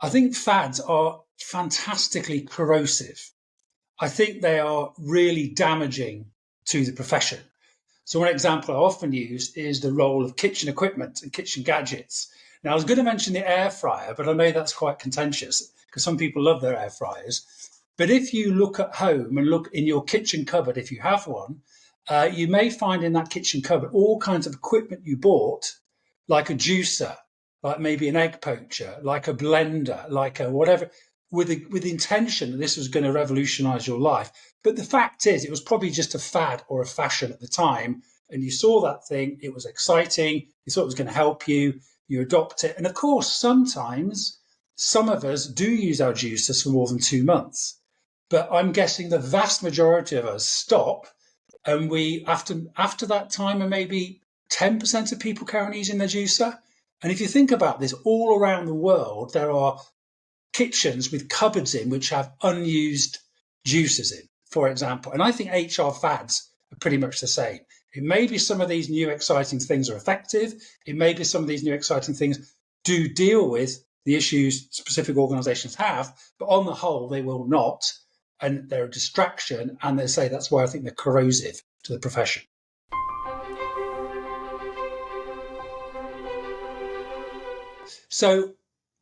I think fads are fantastically corrosive. I think they are really damaging to the profession. So one example I often use is the role of kitchen equipment and kitchen gadgets. Now, I was going to mention the air fryer, but I know that's quite contentious because some people love their air fryers. But if you look at home and look in your kitchen cupboard, if you have one, you may find in that kitchen cupboard all kinds of equipment you bought, like a juicer, like maybe an egg poacher, like a blender, like a whatever, with the intention that this was going to revolutionize your life. But the fact is, it was probably just a fad or a fashion at the time. And you saw that thing, it was exciting, you thought it was going to help you, you adopt it. And of course, sometimes some of us do use our juicers for more than 2 months. But I'm guessing the vast majority of us stop, and we after that time, and maybe 10% of people carry on using their juicer. And if you think about this, all around the world, there are kitchens with cupboards in which have unused juicers in, for example. And I think HR fads are pretty much the same. It may be some of these new exciting things are effective. It may be some of these new exciting things do deal with the issues specific organizations have, but on the whole, they will not. And they're a distraction. And they say that's why I think they're corrosive to the profession. So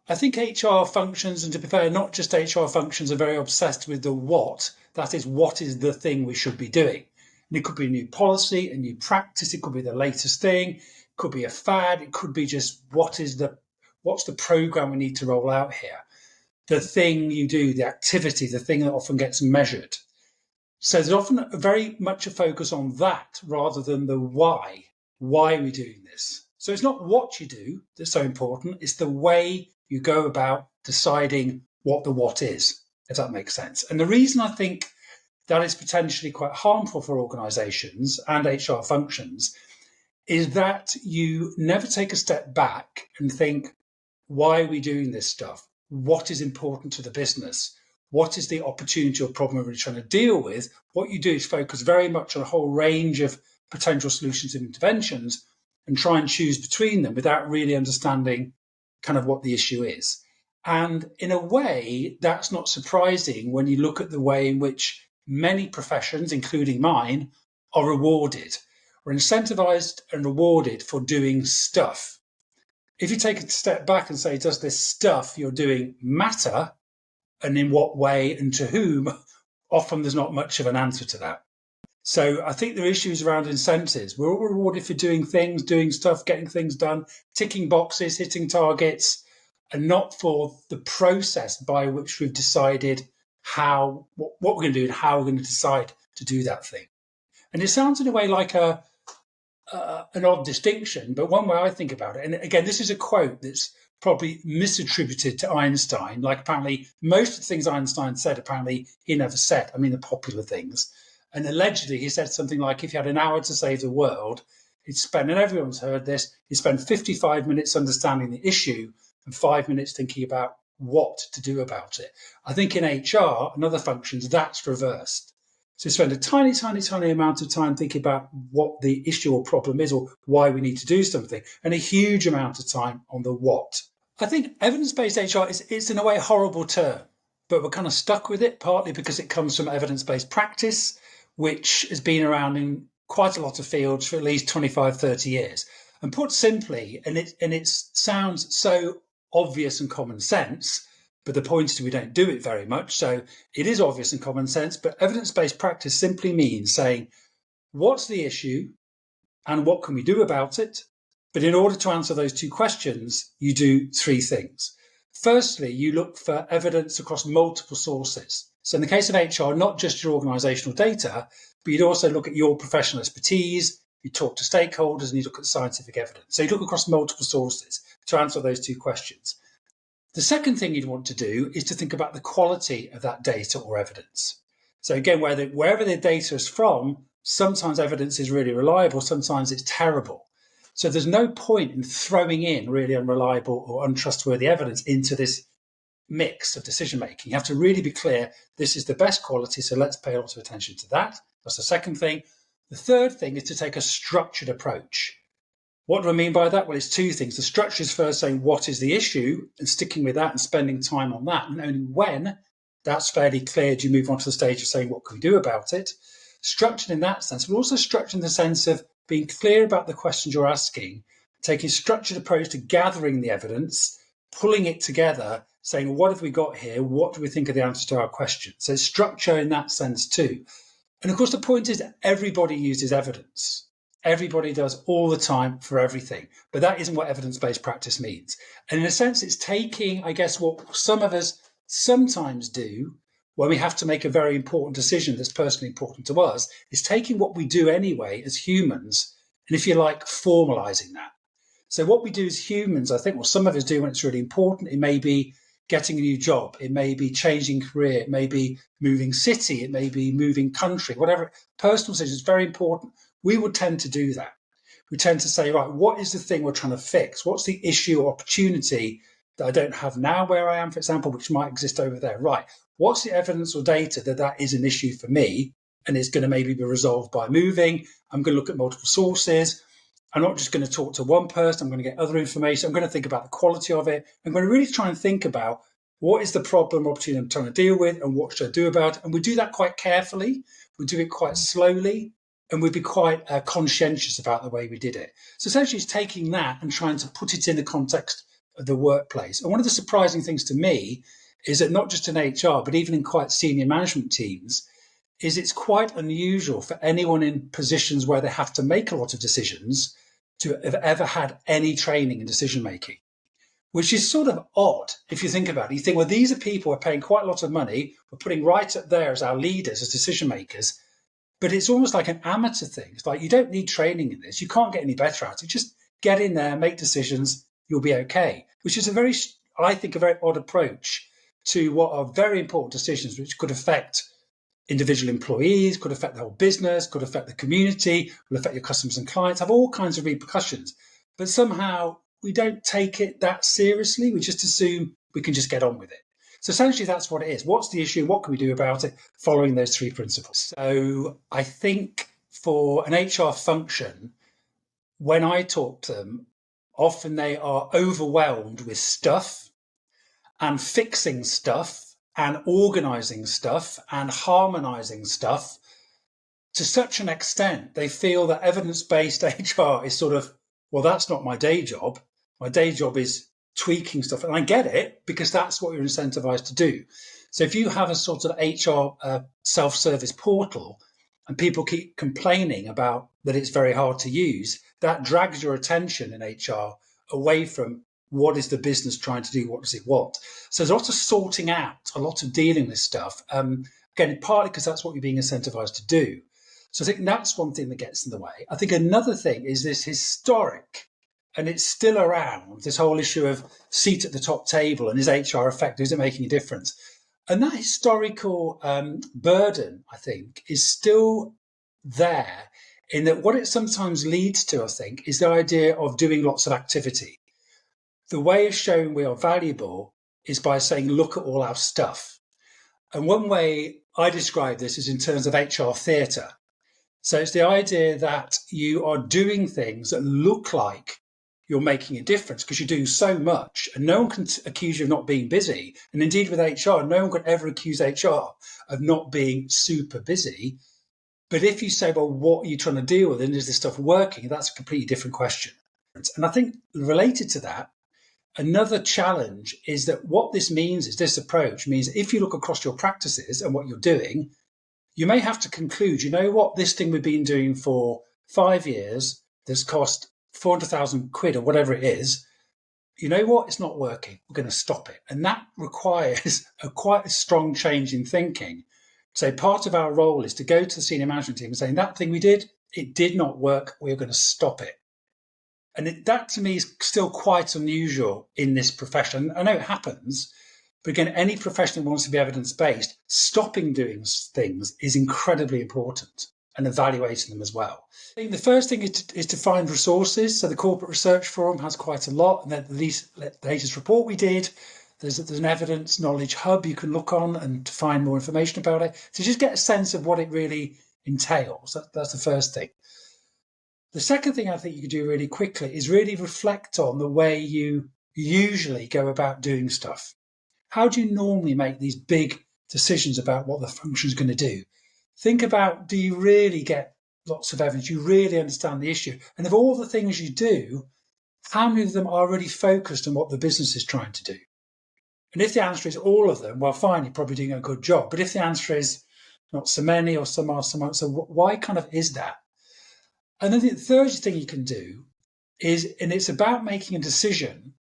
I think HR functions, and to be fair, not just HR functions, are very obsessed with the what. That is, what is the thing we should be doing? And it could be a new policy, a new practice. It could be the latest thing. It could be a fad. It could be just what's the program we need to roll out here? The thing you do, the activity, the thing that often gets measured. So there's often very much a focus on that rather than the why. Why are we doing this? So it's not what you do that's so important. It's the way you go about deciding what the what is, if that makes sense. And the reason I think that is potentially quite harmful for organizations and HR functions is that you never take a step back and think, why are we doing this stuff? What is important to the business? What is the opportunity or problem we're trying to deal with? What you do is focus very much on a whole range of potential solutions and interventions and try and choose between them without really understanding kind of what the issue is. And in a way, that's not surprising when you look at the way in which many professions, including mine, are rewarded or incentivized and rewarded for doing stuff. If you take a step back and say, does this stuff you're doing matter? And in what way and to whom? Often there's not much of an answer to that. So I think there are issues around incentives. We're all rewarded for doing things, doing stuff, getting things done, ticking boxes, hitting targets, and not for the process by which we've decided what we're going to do and how we're going to decide to do that thing. And it sounds in a way like an odd distinction, but one way I think about it, and again, this is a quote that's probably misattributed to Einstein. Like apparently most of the things Einstein said, apparently he never said. I mean, the popular things. And allegedly he said something like, if you had an hour to save the world, he'd spend, and everyone's heard this, he'd spend 55 minutes understanding the issue and 5 minutes thinking about what to do about it. I think in HR and other functions, that's reversed. So spend a tiny, tiny, tiny amount of time thinking about what the issue or problem is or why we need to do something, and a huge amount of time on the what. I think evidence-based HR is in a way a horrible term, but we're kind of stuck with it, partly because it comes from evidence-based practice, which has been around in quite a lot of fields for at least 25, 30 years. And put simply, and it sounds so obvious and common sense, but the point is we don't do it very much. So it is obvious and common sense, but evidence-based practice simply means saying, what's the issue and what can we do about it? But in order to answer those two questions, you do three things. Firstly, you look for evidence across multiple sources. So in the case of HR, not just your organizational data, but you'd also look at your professional expertise, you talk to stakeholders, and you look at scientific evidence. So you look across multiple sources to answer those two questions. The second thing you'd want to do is to think about the quality of that data or evidence. So again, wherever the data is from, sometimes evidence is really reliable, sometimes it's terrible. So there's no point in throwing in really unreliable or untrustworthy evidence into this mix of decision making. You have to really be clear, this is the best quality, so let's pay a lot of attention to that. That's the second thing. The third thing is to take a structured approach. What do I mean by that? Well, it's two things. The structure is first saying what is the issue and sticking with that and spending time on that. And only when that's fairly clear do you move on to the stage of saying what can we do about it. Structured in that sense, but also structured in the sense of being clear about the questions you're asking, taking a structured approach to gathering the evidence, pulling it together, saying what have we got here? What do we think are the answers to our questions? So structure in that sense too. And of course, the point is that everybody uses evidence. Everybody does all the time for everything. But that isn't what evidence-based practice means. And in a sense, it's taking, I guess, what some of us sometimes do when we have to make a very important decision that's personally important to us, is taking what we do anyway as humans, and if you like, formalizing that. So what we do as humans, I think, what some of us do when it's really important, it may be getting a new job, it may be changing career, it may be moving city, it may be moving country, whatever. Personal decision is very important. We would tend to do that. We tend to say, right, what is the thing we're trying to fix? What's the issue or opportunity that I don't have now where I am, for example, which might exist over there? Right, what's the evidence or data that that is an issue for me and it's going to maybe be resolved by moving? I'm going to look at multiple sources. I'm not just going to talk to one person. I'm going to get other information. I'm going to think about the quality of it. I'm going to really try and think about what is the problem or opportunity I'm trying to deal with and what should I do about it? And we do that quite carefully. We do it quite slowly. And we'd be quite conscientious about the way we did it. So essentially it's taking that and trying to put it in the context of the workplace. And one of the surprising things to me is that not just in HR, but even in quite senior management teams, is it's quite unusual for anyone in positions where they have to make a lot of decisions to have ever had any training in decision making, which is sort of odd if you think about it. You think, well, these are people we're paying quite a lot of money, we're putting right up there as our leaders, as decision makers, but it's almost like an amateur thing. It's like, you don't need training in this. You can't get any better at it. Just get in there, make decisions, you'll be okay, which is I think, a very odd approach to what are very important decisions, which could affect individual employees, could affect the whole business, could affect the community, will affect your customers and clients, have all kinds of repercussions. But somehow we don't take it that seriously. We just assume we can just get on with it. So essentially that's what it is. What's the issue? What can we do about it? Following those three principles. So I think for an HR function, when I talk to them, often they are overwhelmed with stuff and fixing stuff and organizing stuff and harmonizing stuff to such an extent they feel that evidence-based HR is sort of, well, that's not my day job. My day job is tweaking stuff. And I get it, because that's what you're incentivized to do. So if you have a sort of HR self-service portal and people keep complaining about that it's very hard to use, that drags your attention in HR away from what is the business trying to do, what does it want. So there's a lot of sorting out, a lot of dealing with stuff. Again, partly because that's what you're being incentivized to do. So I think that's one thing that gets in the way. I think another thing is this historic, and it's still around, this whole issue of seat at the top table and is HR effective, is it making a difference? And that historical burden, I think, is still there, in that what it sometimes leads to, I think, is the idea of doing lots of activity. The way of showing we are valuable is by saying, look at all our stuff. And one way I describe this is in terms of HR theatre. So it's the idea that you are doing things that look like you're making a difference because you're doing so much, and no one can accuse you of not being busy. And indeed with HR, no one could ever accuse HR of not being super busy. But if you say, well, what are you trying to deal with? And is this stuff working? That's a completely different question. And I think related to that, another challenge is that what this means is, this approach means if you look across your practices and what you're doing, you may have to conclude, you know what, this thing we've been doing for 5 years, that's cost 400,000 quid or whatever it is, you know what, it's not working. We're going to stop it. And that requires quite a strong change in thinking. So part of our role is to go to the senior management team and say, that thing we did, it did not work. We're going to stop it. And that to me is still quite unusual in this profession. I know it happens, but again, any profession that wants to be evidence-based, stopping doing things is incredibly important, and evaluating them as well. I think the first thing is to find resources. So the Corporate Research Forum has quite a lot, and then the latest report we did, there's an evidence knowledge hub you can look on and to find more information about it. So just get a sense of what it really entails. That's the first thing. The second thing I think you could do really quickly is really reflect on the way you usually go about doing stuff. How do you normally make these big decisions about what the function is going to do? Think about, do you really get lots of evidence? You really understand the issue? And of all the things you do, how many of them are really focused on what the business is trying to do? And if the answer is all of them, well, fine, you're probably doing a good job. But if the answer is not so many, or some are, some aren't, so why kind of is that? And then the third thing you can do is, and it's about making a decision,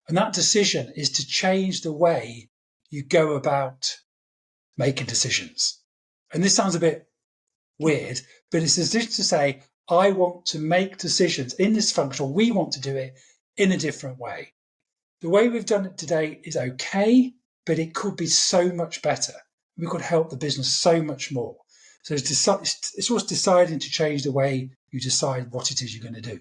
and that decision is to change the way you go about making decisions. And this sounds a bit weird, but it's a decision to say, I want to make decisions in this function, or we want to do it in a different way. The way we've done it today is okay, but it could be so much better. We could help the business so much more. So it's always deciding to change the way you decide what it is you're going to do.